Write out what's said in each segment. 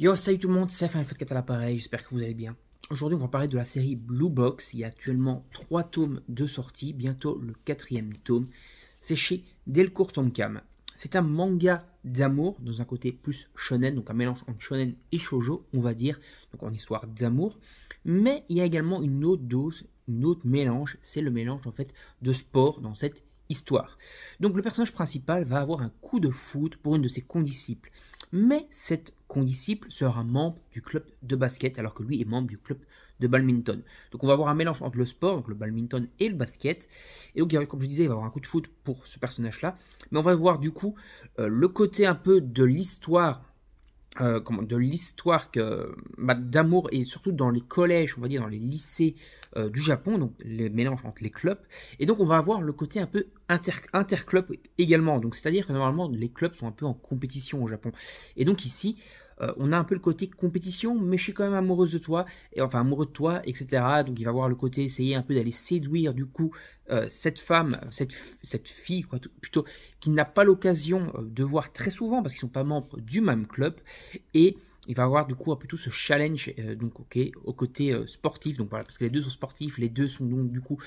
Yo, salut tout le monde, c'est Final Fantasy 4 à l'appareil, j'espère que vous allez bien. Aujourd'hui, on va parler de la série Blue Box. Il y a actuellement 3 tomes de sortie, bientôt le 4e tome. C'est chez Delcourt Tonkam. C'est un manga d'amour, dans un côté plus shonen, donc un mélange entre shonen et shoujo, on va dire, donc en histoire d'amour. Mais il y a également une autre dose, une autre mélange, c'est le mélange en fait de sport dans cette histoire. Donc le personnage principal va avoir un coup de foot pour une de ses condisciples. Mais cette condisciple sera membre du club de basket, alors que lui est membre du club de badminton. Donc on va avoir un mélange entre le sport, donc le badminton et le basket. Et donc, comme je disais, il va avoir un coup de foot pour ce personnage-là. Mais on va voir du coup le côté un peu de l'histoire. D'amour et surtout dans les collèges, on va dire dans les lycées du Japon, donc les mélanges entre les clubs. Et donc on va avoir le côté un peu interclub également. Donc c'est-à-dire que normalement les clubs sont un peu en compétition au Japon. Et donc ici, on a un peu le côté compétition, mais je suis quand même amoureuse de toi, et enfin amoureux de toi, etc. Donc il va avoir le côté essayer un peu d'aller séduire du coup cette femme, cette fille quoi, plutôt, qui n'a pas l'occasion de voir très souvent parce qu'ils ne sont pas membres du même club. Et il va avoir du coup un peu tout ce challenge au côté sportif, donc voilà, parce que les deux sont sportifs, les deux sont donc du coup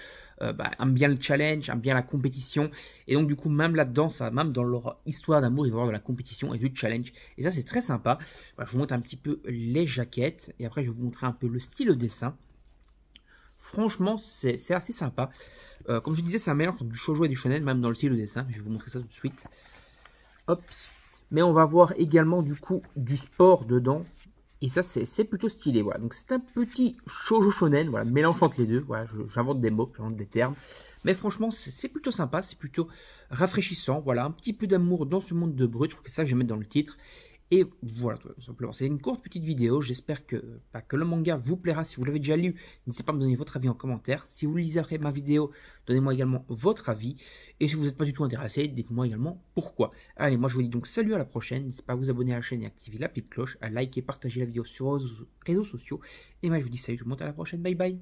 aiment bien le challenge, aiment bien la compétition, et donc du coup même là-dedans, même dans leur histoire d'amour, il va y avoir de la compétition et du challenge, et ça c'est très sympa. Voilà, je vous montre un petit peu les jaquettes, et après je vais vous montrer un peu le style de dessin. Franchement, c'est assez sympa. Comme je disais, c'est un mélange entre du shoujo et du shonen, même dans le style de dessin. Je vais vous montrer ça tout de suite. Hop. Mais on va voir également du coup du sport dedans. Et ça, c'est plutôt stylé. Voilà. Donc c'est un petit shoujo shonen, voilà, mélange entre les deux. Voilà, j'invente des mots, j'invente des termes. Mais franchement, c'est plutôt sympa, c'est plutôt rafraîchissant. Voilà, un petit peu d'amour dans ce monde de brut. Je crois que c'est ça que je vais mettre dans le titre. Et voilà, tout simplement. C'est une courte petite vidéo. J'espère que le manga vous plaira. Si vous l'avez déjà lu, n'hésitez pas à me donner votre avis en commentaire. Si vous lisez après ma vidéo, donnez-moi également votre avis. Et si vous n'êtes pas du tout intéressé, dites-moi également pourquoi. Allez, moi je vous dis donc salut, à la prochaine. N'hésitez pas à vous abonner à la chaîne et activer la petite cloche, à liker, partager la vidéo sur vos réseaux sociaux. Et moi je vous dis salut tout le monde, à la prochaine. Bye bye.